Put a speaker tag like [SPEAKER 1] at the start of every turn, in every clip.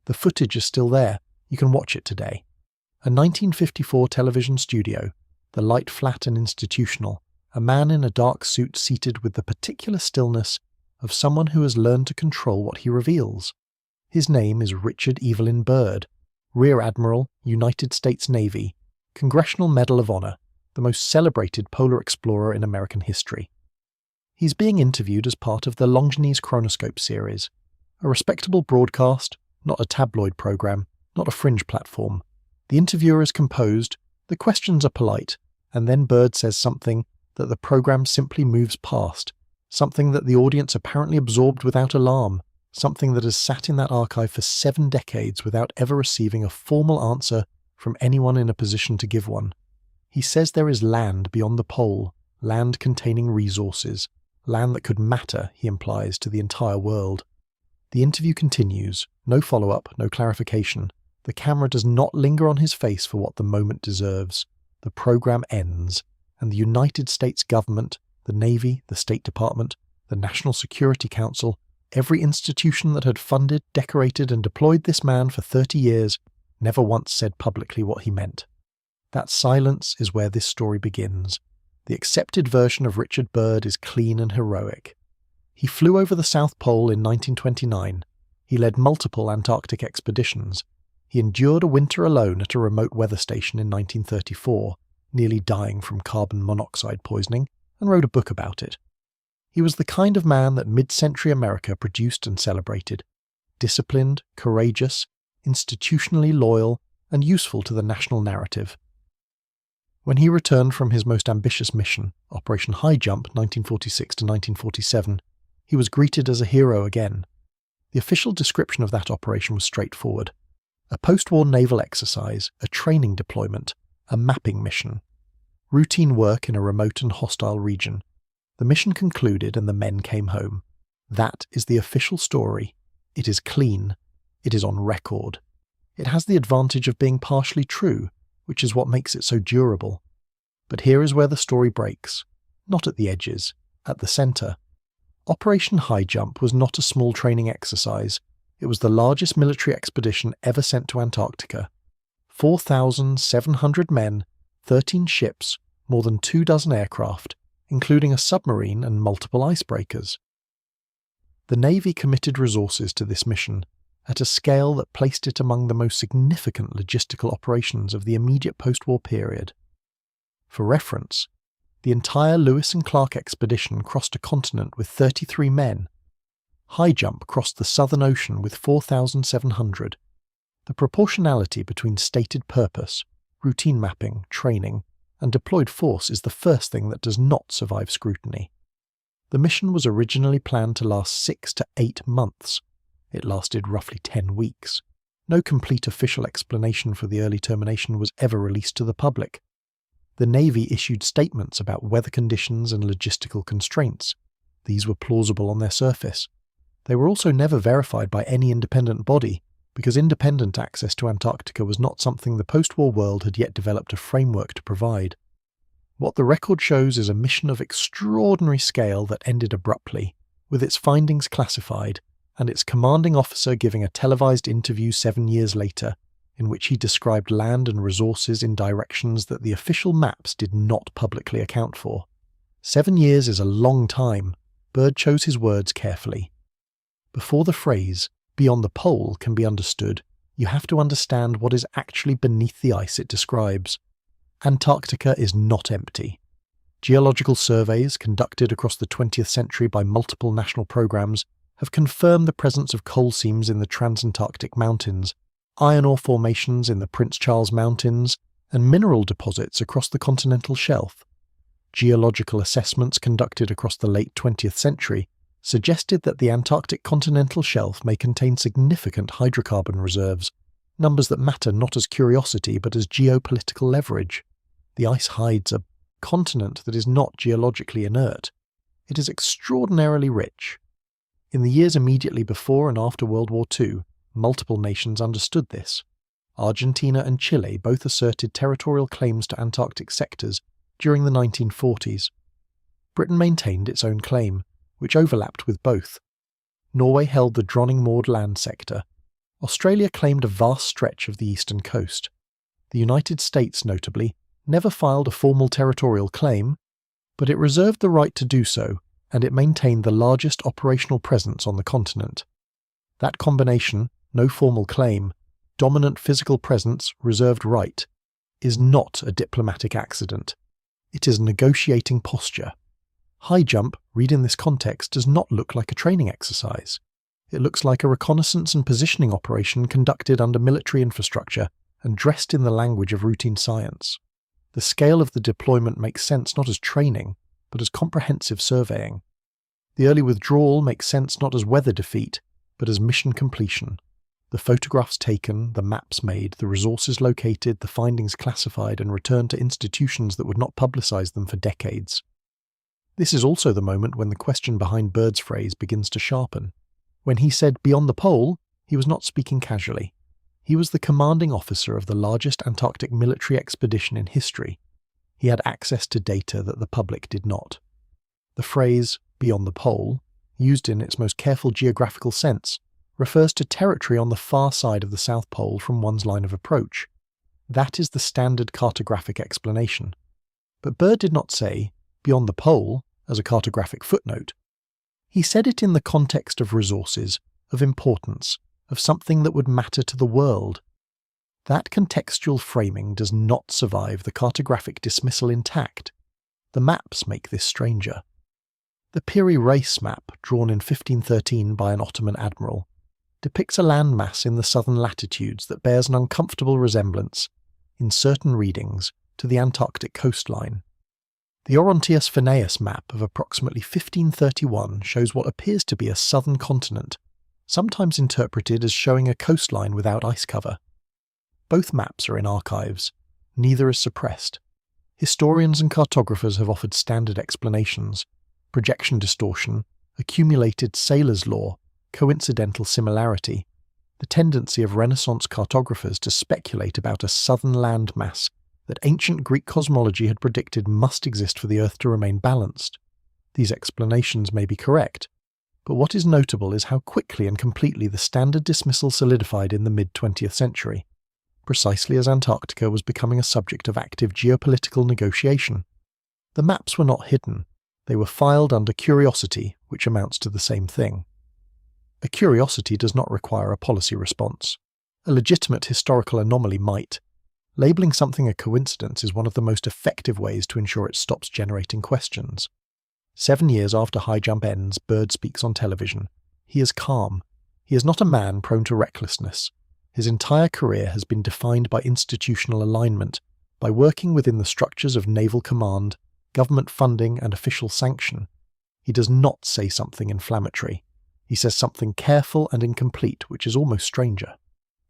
[SPEAKER 1] The footage is still there. You can watch it today. A 1954 television studio, the light flat and institutional, a man in a dark suit seated with the particular stillness of someone who has learned to control what he reveals. His name is Richard E. Byrd, Rear Admiral, United States Navy, Congressional Medal of Honor, the most celebrated polar explorer in American history. He's being interviewed as part of the Longinus Chronoscope series, a respectable broadcast, not a tabloid program, not a fringe platform. The interviewer is composed, the questions are polite, and then Byrd says something that the program simply moves past, something that the audience apparently absorbed without alarm, something that has sat in that archive for 7 decades without ever receiving a formal answer from anyone in a position to give one. He says there is land beyond the pole, land containing resources, land that could matter, he implies, to the entire world. The interview continues, no follow-up, no clarification. The camera does not linger on his face for what the moment deserves. The program ends, and the United States government, the Navy, the State Department, the National Security Council, every institution that had funded, decorated, and deployed this man for 30 years never once said publicly what he meant. That silence is where this story begins. The accepted version of Richard Byrd is clean and heroic. He flew over the South Pole in 1929. He led multiple Antarctic expeditions. He endured a winter alone at a remote weather station in 1934, nearly dying from carbon monoxide poisoning, and wrote a book about it. He was the kind of man that mid-century America produced and celebrated. Disciplined, courageous, institutionally loyal, and useful to the national narrative. When he returned from his most ambitious mission, Operation Highjump 1946 to 1947, he was greeted as a hero again. The official description of that operation was straightforward. A post-war naval exercise, a training deployment, a mapping mission. Routine work in a remote and hostile region. The mission concluded and the men came home. That is the official story. It is clean. It is on record. It has the advantage of being partially true, which is what makes it so durable. But here is where the story breaks. Not at the edges, at the centre. Operation Highjump was not a small training exercise. It was the largest military expedition ever sent to Antarctica. 4,700 men, 13 ships, more than 24 aircraft, including a submarine and multiple icebreakers. The Navy committed resources to this mission at a scale that placed it among the most significant logistical operations of the immediate post-war period. For reference, the entire Lewis and Clark expedition crossed a continent with 33 men. Highjump crossed the Southern Ocean with 4,700. The proportionality between stated purpose, routine mapping, training, and deployed force is the first thing that does not survive scrutiny. The mission was originally planned to last 6 to 8 months. It lasted roughly 10 weeks. No complete official explanation for the early termination was ever released to the public. The Navy issued statements about weather conditions and logistical constraints. These were plausible on their surface. They were also never verified by any independent body, because independent access to Antarctica was not something the post-war world had yet developed a framework to provide. What the record shows is a mission of extraordinary scale that ended abruptly, with its findings classified, and its commanding officer giving a televised interview 7 years later, in which he described land and resources in directions that the official maps did not publicly account for. 7 years is a long time. Byrd chose his words carefully. Before the phrase, beyond the pole, can be understood, you have to understand what is actually beneath the ice it describes. Antarctica is not empty. Geological surveys conducted across the 20th century by multiple national programs have confirmed the presence of coal seams in the Transantarctic Mountains, iron ore formations in the Prince Charles Mountains, and mineral deposits across the continental shelf. Geological assessments conducted across the late 20th century suggested that the Antarctic continental shelf may contain significant hydrocarbon reserves, numbers that matter not as curiosity but as geopolitical leverage. The ice hides a continent that is not geologically inert. It is extraordinarily rich. In the years immediately before and after World War II, multiple nations understood this. Argentina and Chile both asserted territorial claims to Antarctic sectors during the 1940s. Britain maintained its own claim, which overlapped with both. Norway held the Dronning Maud land sector. Australia claimed a vast stretch of the eastern coast. The United States, notably, never filed a formal territorial claim, but it reserved the right to do so, and it maintained the largest operational presence on the continent. That combination, no formal claim, dominant physical presence, reserved right, is not a diplomatic accident. It is a negotiating posture. Highjump, read in this context, does not look like a training exercise. It looks like a reconnaissance and positioning operation conducted under military infrastructure and dressed in the language of routine science. The scale of the deployment makes sense not as training, but as comprehensive surveying. The early withdrawal makes sense not as weather defeat, but as mission completion. The photographs taken, the maps made, the resources located, the findings classified and returned to institutions that would not publicize them for decades. This is also the moment when the question behind Byrd's phrase begins to sharpen. When he said "beyond the pole," he was not speaking casually. He was the commanding officer of the largest Antarctic military expedition in history. He had access to data that the public did not. The phrase "beyond the pole," used in its most careful geographical sense, refers to territory on the far side of the South Pole from one's line of approach. That is the standard cartographic explanation. But Byrd did not say "beyond the pole" as a cartographic footnote. He said it in the context of resources, of importance, of something that would matter to the world. That contextual framing does not survive the cartographic dismissal intact. The maps make this stranger. The Piri Reis map, drawn in 1513 by an Ottoman admiral, depicts a landmass in the southern latitudes that bears an uncomfortable resemblance, in certain readings, to the Antarctic coastline. The Orontius Phineas map of approximately 1531 shows what appears to be a southern continent, sometimes interpreted as showing a coastline without ice cover. Both maps are in archives. Neither is suppressed. Historians and cartographers have offered standard explanations: projection distortion, accumulated sailor's lore, coincidental similarity, the tendency of Renaissance cartographers to speculate about a southern landmass that ancient Greek cosmology had predicted must exist for the Earth to remain balanced. These explanations may be correct, but what is notable is how quickly and completely the standard dismissal solidified in the mid-20th century, precisely as Antarctica was becoming a subject of active geopolitical negotiation. The maps were not hidden. They were filed under curiosity, which amounts to the same thing. A curiosity does not require a policy response. A legitimate historical anomaly might. Labeling something a coincidence is one of the most effective ways to ensure it stops generating questions. 7 years after Highjump ends, Byrd speaks on television. He is calm. He is not a man prone to recklessness. His entire career has been defined by institutional alignment, by working within the structures of naval command, government funding and official sanction. He does not say something inflammatory. He says something careful and incomplete, which is almost stranger.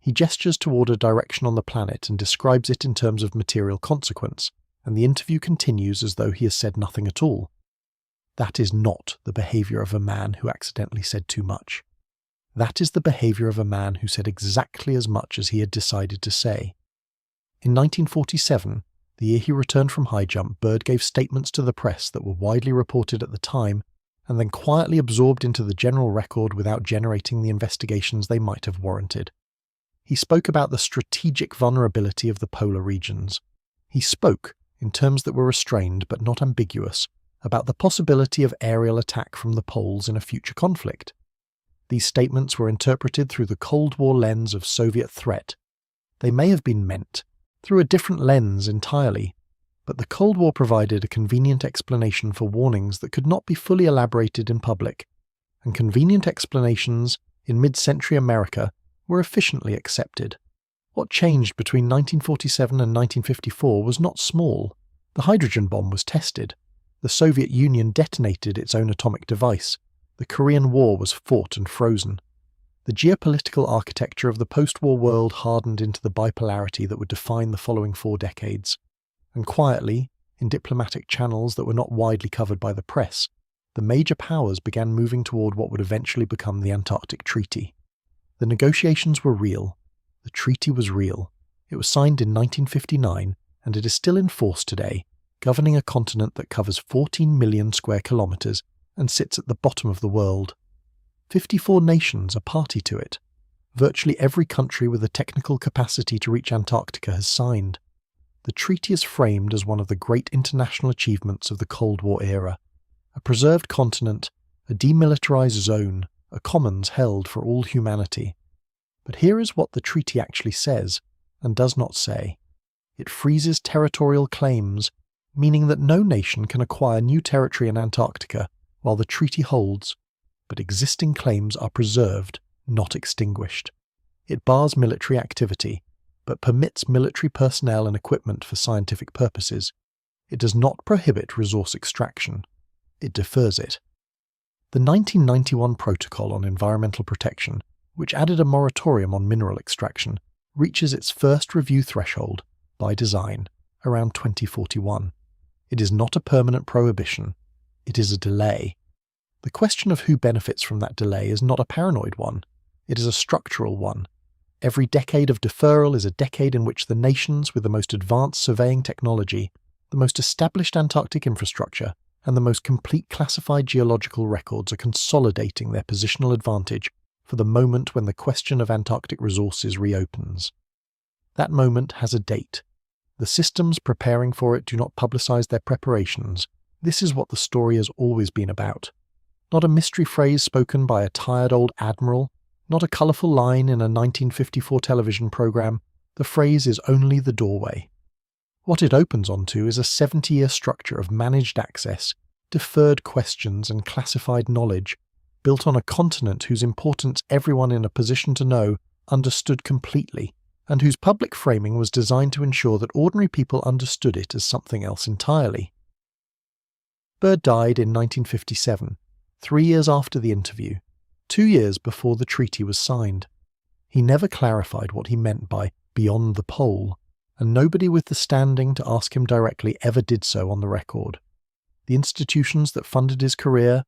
[SPEAKER 1] He gestures toward a direction on the planet and describes it in terms of material consequence, and the interview continues as though he has said nothing at all. That is not the behavior of a man who accidentally said too much. That is the behavior of a man who said exactly as much as he had decided to say. In 1947, the year he returned from Highjump, Byrd gave statements to the press that were widely reported at the time and then quietly absorbed into the general record without generating the investigations they might have warranted. He spoke about the strategic vulnerability of the polar regions. He spoke, in terms that were restrained but not ambiguous, about the possibility of aerial attack from the poles in a future conflict. These statements were interpreted through the Cold War lens of Soviet threat. They may have been meant through a different lens entirely, but the Cold War provided a convenient explanation for warnings that could not be fully elaborated in public, and convenient explanations in mid-century America were efficiently accepted. What changed between 1947 and 1954 was not small. The hydrogen bomb was tested. The Soviet Union detonated its own atomic device. The Korean War was fought and frozen. The geopolitical architecture of the post-war world hardened into the bipolarity that would define the following 4 decades. And quietly, in diplomatic channels that were not widely covered by the press, the major powers began moving toward what would eventually become the Antarctic Treaty. The negotiations were real. The treaty was real. It was signed in 1959, and it is still in force today, governing a continent that covers 14 million square kilometers and sits at the bottom of the world. 54 nations are party to it. Virtually every country with the technical capacity to reach Antarctica has signed. The treaty is framed as one of the great international achievements of the Cold War era. A preserved continent, a demilitarized zone, a commons held for all humanity. But here is what the treaty actually says, and does not say. It freezes territorial claims, meaning that no nation can acquire new territory in Antarctica while the treaty holds, but existing claims are preserved, not extinguished. It bars military activity, but permits military personnel and equipment for scientific purposes. It does not prohibit resource extraction. It defers it. The 1991 Protocol on Environmental Protection, which added a moratorium on mineral extraction, reaches its first review threshold, by design, around 2041. It is not a permanent prohibition. It is a delay. The question of who benefits from that delay is not a paranoid one. It is a structural one. Every decade of deferral is a decade in which the nations with the most advanced surveying technology, the most established Antarctic infrastructure, and the most complete classified geological records are consolidating their positional advantage for the moment when the question of Antarctic resources reopens. That moment has a date. The systems preparing for it do not publicize their preparations. This is what the story has always been about. Not a mystery phrase spoken by a tired old admiral, not a colourful line in a 1954 television programme. The phrase is only the doorway. What it opens onto is a 70-year structure of managed access, deferred questions and classified knowledge, built on a continent whose importance everyone in a position to know understood completely, and whose public framing was designed to ensure that ordinary people understood it as something else entirely. Byrd died in 1957, 3 years after the interview, 2 years before the treaty was signed. He never clarified what he meant by beyond the pole, and nobody with the standing to ask him directly ever did so on the record. The institutions that funded his career,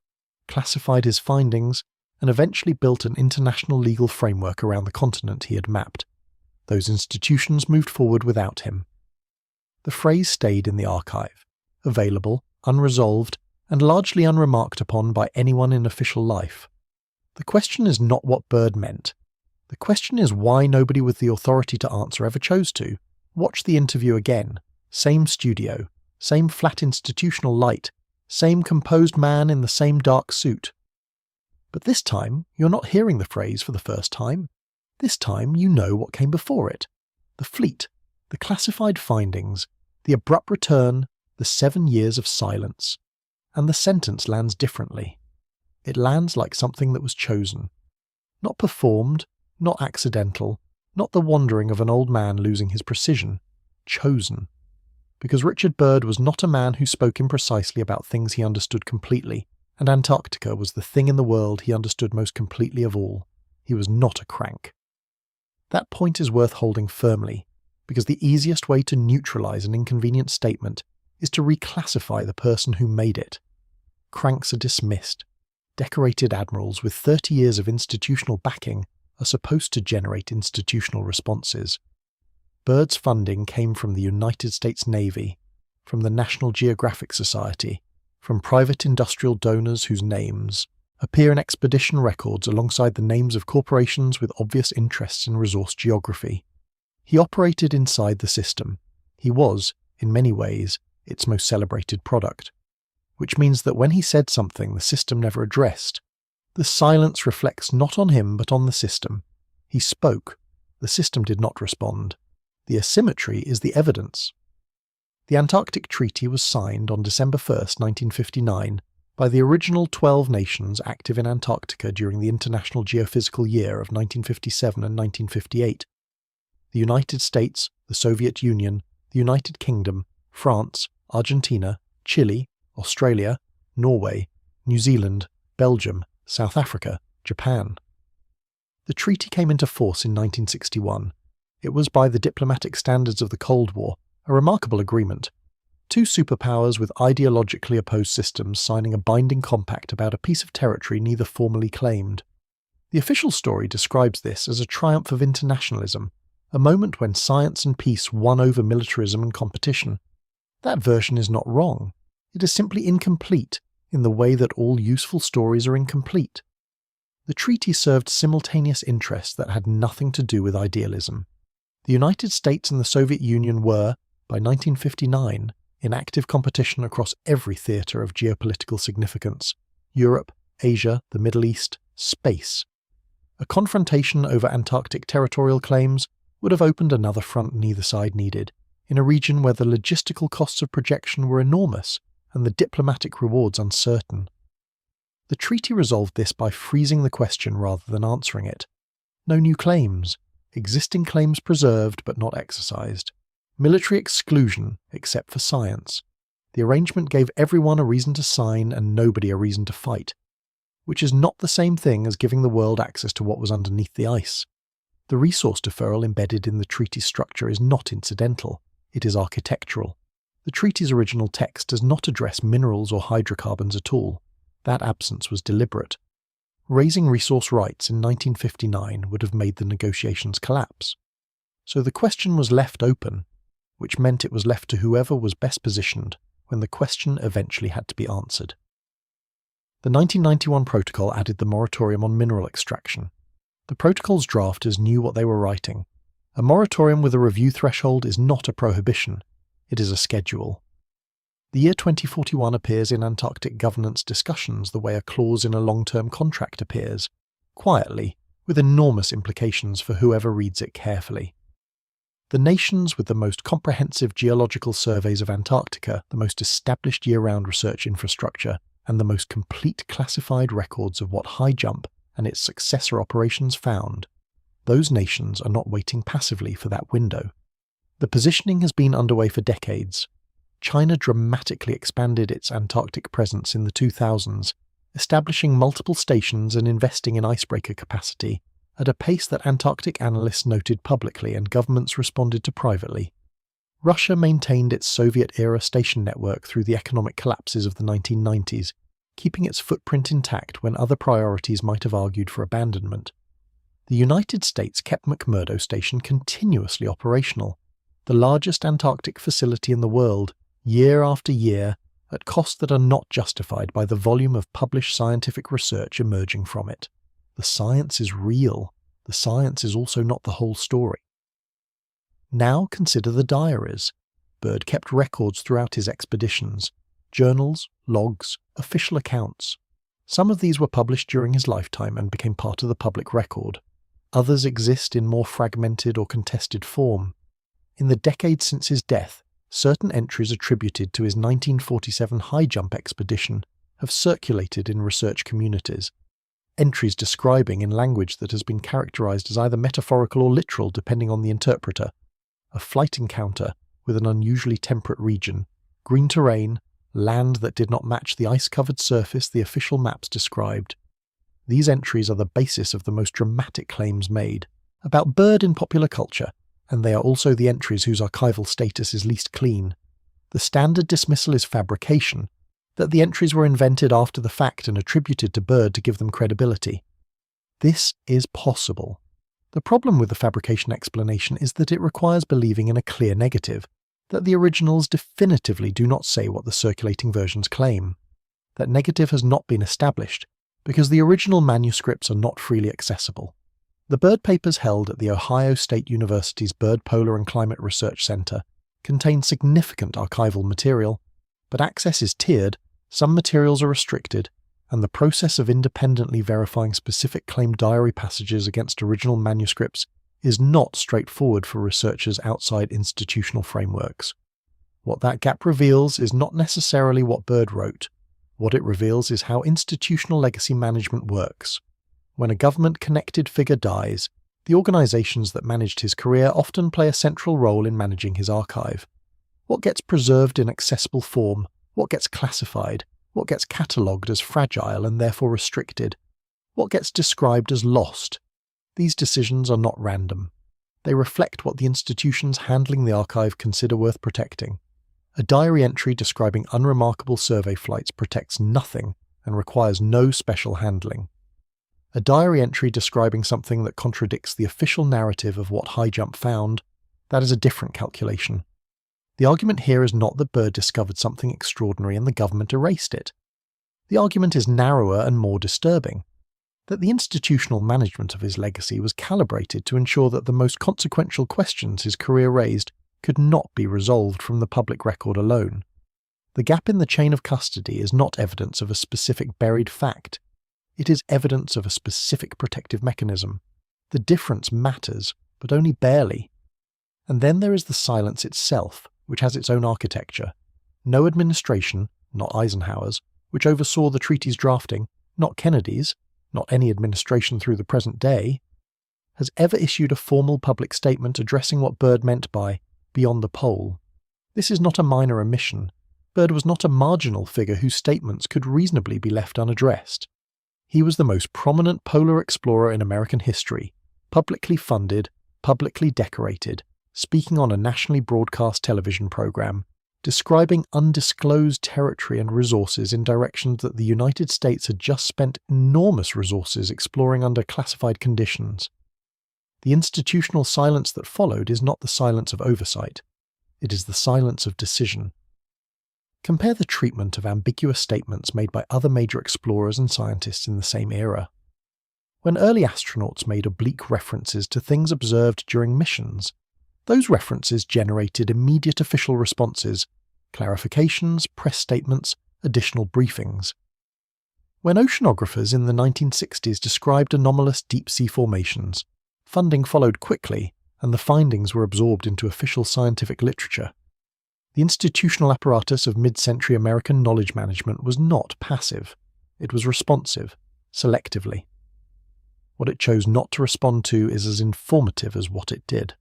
[SPEAKER 1] classified his findings, and eventually built an international legal framework around the continent he had mapped. Those institutions moved forward without him. The phrase stayed in the archive, available, unresolved, and largely unremarked upon by anyone in official life. The question is not what Byrd meant. The question is why nobody with the authority to answer ever chose to. Watch the interview again. Same studio, same flat institutional light, same composed man in the same dark suit. But this time, you're not hearing the phrase for the first time. This time you know what came before it. The fleet, the classified findings, the abrupt return, the 7 years of silence. And the sentence lands differently. It lands like something that was chosen. Not performed, not accidental, not the wandering of an old man losing his precision. Chosen. Because Richard Byrd was not a man who spoke imprecisely about things he understood completely, and Antarctica was the thing in the world he understood most completely of all. He was not a crank. That point is worth holding firmly, because the easiest way to neutralize an inconvenient statement is to reclassify the person who made it. Cranks are dismissed. Decorated admirals with 30 years of institutional backing are supposed to generate institutional responses. Byrd's funding came from the United States Navy, from the National Geographic Society, from private industrial donors whose names appear in expedition records alongside the names of corporations with obvious interests in resource geography. He operated inside the system. He was, in many ways, its most celebrated product. Which means that when he said something the system never addressed, the silence reflects not on him but on the system. He spoke. The system did not respond. The asymmetry is the evidence. The Antarctic Treaty was signed on December 1st, 1959, by the original 12 nations active in Antarctica during the International Geophysical Year of 1957 and 1958. The United States, the Soviet Union, the United Kingdom, France, Argentina, Chile, Australia, Norway, New Zealand, Belgium, South Africa, Japan. The treaty came into force in 1961. It was, by the diplomatic standards of the Cold War, a remarkable agreement. Two superpowers with ideologically opposed systems signing a binding compact about a piece of territory neither formally claimed. The official story describes this as a triumph of internationalism, a moment when science and peace won over militarism and competition. That version is not wrong. It is simply incomplete, in the way that all useful stories are incomplete. The treaty served simultaneous interests that had nothing to do with idealism. The United States and the Soviet Union were, by 1959, in active competition across every theatre of geopolitical significance: Europe, Asia, the Middle East, space. A confrontation over Antarctic territorial claims would have opened another front neither side needed, in a region where the logistical costs of projection were enormous and the diplomatic rewards uncertain. The treaty resolved this by freezing the question rather than answering it. No new claims, existing claims preserved but not exercised. Military exclusion except for science. The arrangement gave everyone a reason to sign and nobody a reason to fight, which is not the same thing as giving the world access to what was underneath the ice. The resource deferral embedded in the treaty's structure is not incidental, it is architectural. The treaty's original text does not address minerals or hydrocarbons at all. That absence was deliberate. Raising resource rights in 1959 would have made the negotiations collapse. So the question was left open, which meant it was left to whoever was best positioned when the question eventually had to be answered. The 1991 protocol added the moratorium on mineral extraction. The protocol's drafters knew what they were writing. A moratorium with a review threshold is not a prohibition, it is a schedule. The year 2041 appears in Antarctic governance discussions the way a clause in a long-term contract appears, quietly, with enormous implications for whoever reads it carefully. The nations with the most comprehensive geological surveys of Antarctica, the most established year-round research infrastructure, and the most complete classified records of what Highjump and its successor operations found, those nations are not waiting passively for that window. The positioning has been underway for decades. China dramatically expanded its Antarctic presence in the 2000s, establishing multiple stations and investing in icebreaker capacity at a pace that Antarctic analysts noted publicly and governments responded to privately. Russia maintained its Soviet-era station network through the economic collapses of the 1990s, keeping its footprint intact when other priorities might have argued for abandonment. The United States kept McMurdo Station continuously operational, the largest Antarctic facility in the world, year after year, at costs that are not justified by the volume of published scientific research emerging from it. The science is real. The science is also not the whole story. Now consider the diaries. Byrd kept records throughout his expeditions, journals, logs, official accounts. Some of these were published during his lifetime and became part of the public record. Others exist in more fragmented or contested form. In the decades since his death, certain entries attributed to his 1947 Highjump expedition have circulated in research communities. Entries describing, in language that has been characterized as either metaphorical or literal depending on the interpreter, a flight encounter with an unusually temperate region, green terrain, land that did not match the ice-covered surface the official maps described. These entries are the basis of the most dramatic claims made about Byrd in popular culture, and they are also the entries whose archival status is least clean. The standard dismissal is fabrication, that the entries were invented after the fact and attributed to Byrd to give them credibility. This is possible. The problem with the fabrication explanation is that it requires believing in a clear negative, that the originals definitively do not say what the circulating versions claim. That negative has not been established, because the original manuscripts are not freely accessible. The Byrd papers held at the Ohio State University's Byrd Polar and Climate Research Center contain significant archival material, but access is tiered, some materials are restricted, and the process of independently verifying specific claimed diary passages against original manuscripts is not straightforward for researchers outside institutional frameworks. What that gap reveals is not necessarily what Byrd wrote. What it reveals is how institutional legacy management works. When a government-connected figure dies, the organizations that managed his career often play a central role in managing his archive. What gets preserved in accessible form? What gets classified? What gets catalogued as fragile and therefore restricted? What gets described as lost? These decisions are not random. They reflect what the institutions handling the archive consider worth protecting. A diary entry describing unremarkable survey flights protects nothing and requires no special handling. A diary entry describing something that contradicts the official narrative of what Highjump found, that is a different calculation. The argument here is not that Byrd discovered something extraordinary and the government erased it. The argument is narrower and more disturbing. that the institutional management of his legacy was calibrated to ensure that the most consequential questions his career raised could not be resolved from the public record alone. The gap in the chain of custody is not evidence of a specific buried fact. It is evidence of a specific protective mechanism. The difference matters, but only barely. And then there is the silence itself, which has its own architecture. No administration, not Eisenhower's, which oversaw the treaty's drafting, not Kennedy's, not any administration through the present day, has ever issued a formal public statement addressing what Byrd meant by beyond the pole. This is not a minor omission. Byrd was not a marginal figure whose statements could reasonably be left unaddressed. He was the most prominent polar explorer in American history, publicly funded, publicly decorated, speaking on a nationally broadcast television program, describing undisclosed territory and resources in directions that the United States had just spent enormous resources exploring under classified conditions. The institutional silence that followed is not the silence of oversight. It is the silence of decision. Compare the treatment of ambiguous statements made by other major explorers and scientists in the same era. When early astronauts made oblique references to things observed during missions, those references generated immediate official responses, clarifications, press statements, additional briefings. When oceanographers in the 1960s described anomalous deep-sea formations, funding followed quickly and the findings were absorbed into official scientific literature. The institutional apparatus of mid-century American knowledge management was not passive. It was responsive, selectively. What it chose not to respond to is as informative as what it did.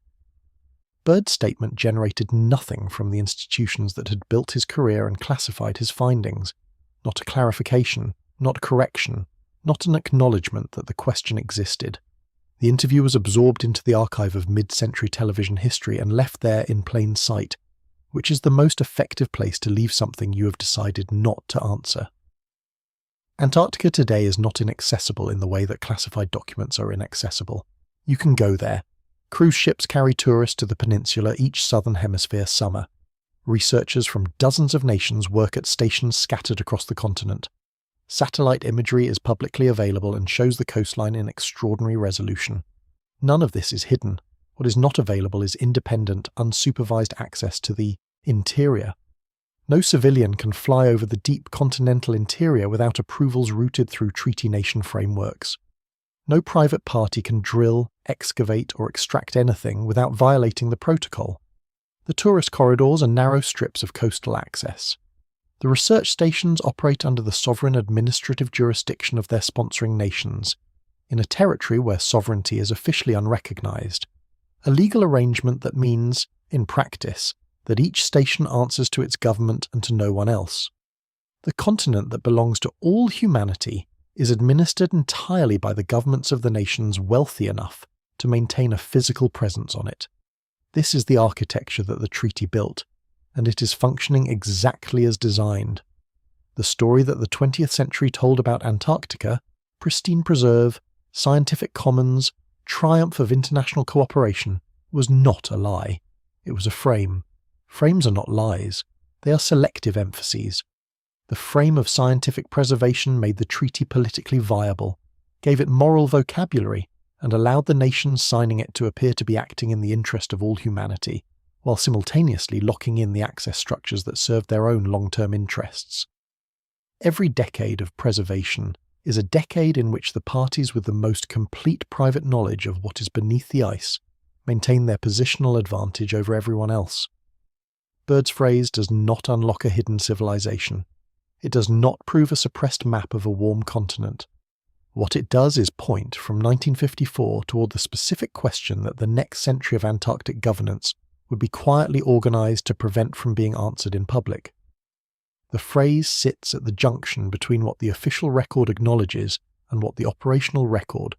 [SPEAKER 1] Byrd's statement generated nothing from the institutions that had built his career and classified his findings. Not a clarification, not correction, not an acknowledgement that the question existed. The interview was absorbed into the archive of mid-century television history and left there in plain sight, which is the most effective place to leave something you have decided not to answer. Antarctica today is not inaccessible in the way that classified documents are inaccessible. You can go there. Cruise ships carry tourists to the peninsula each southern hemisphere summer. Researchers from dozens of nations work at stations scattered across the continent. Satellite imagery is publicly available and shows the coastline in extraordinary resolution. None of this is hidden. What is not available is independent, unsupervised access to the interior. No civilian can fly over the deep continental interior without approvals routed through treaty nation frameworks. No private party can drill, excavate, or extract anything without violating the protocol. The tourist corridors are narrow strips of coastal access. The research stations operate under the sovereign administrative jurisdiction of their sponsoring nations, in a territory where sovereignty is officially unrecognized. A legal arrangement that means, in practice, that each station answers to its government and to no one else. The continent that belongs to all humanity is administered entirely by the governments of the nations wealthy enough to maintain a physical presence on it. This is the architecture that the treaty built, and it is functioning exactly as designed. The story that the 20th century told about Antarctica, pristine preserve, scientific commons, triumph of international cooperation, was not a lie. It was a frame. Frames are not lies. They are selective emphases. The frame of scientific preservation made the treaty politically viable, gave it moral vocabulary, and allowed the nations signing it to appear to be acting in the interest of all humanity, while simultaneously locking in the access structures that served their own long-term interests. Every decade of preservation is a decade in which the parties with the most complete private knowledge of what is beneath the ice maintain their positional advantage over everyone else. Byrd's phrase does not unlock a hidden civilization. It does not prove a suppressed map of a warm continent. What it does is point from 1954 toward the specific question that the next century of Antarctic governance would be quietly organized to prevent from being answered in public. The phrase sits at the junction between what the official record acknowledges and what the operational record,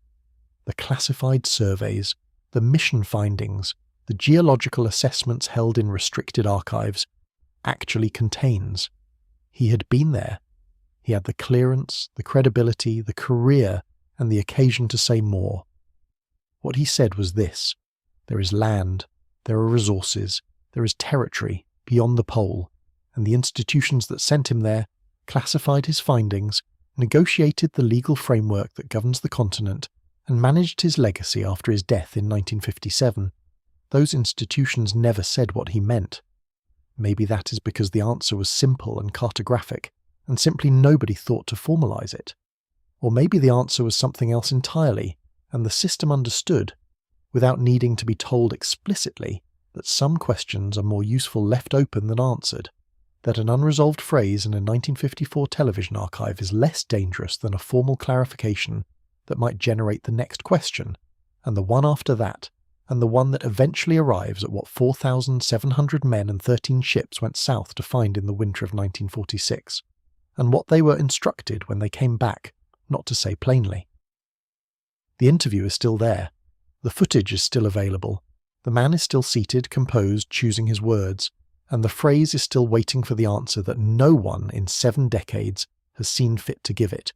[SPEAKER 1] the classified surveys, the mission findings, the geological assessments held in restricted archives, actually contains. He had been there. He had the clearance, the credibility, the career, and the occasion to say more. What he said was this: there is land, there are resources, there is territory beyond the pole, and the institutions that sent him there classified his findings, negotiated the legal framework that governs the continent, and managed his legacy after his death in 1957, those institutions never said what he meant. Maybe that is because the answer was simple and cartographic, and simply nobody thought to formalize it. Or maybe the answer was something else entirely, and the system understood, without needing to be told explicitly, that some questions are more useful left open than answered, that an unresolved phrase in a 1954 television archive is less dangerous than a formal clarification that might generate the next question, and the one after that, and the one that eventually arrives at what 4,700 men and 13 ships went south to find in the winter of 1946, and what they were instructed when they came back, not to say plainly. The interview is still there. The footage is still available. The man is still seated, composed, choosing his words, and the phrase is still waiting for the answer that no one in 7 decades has seen fit to give it.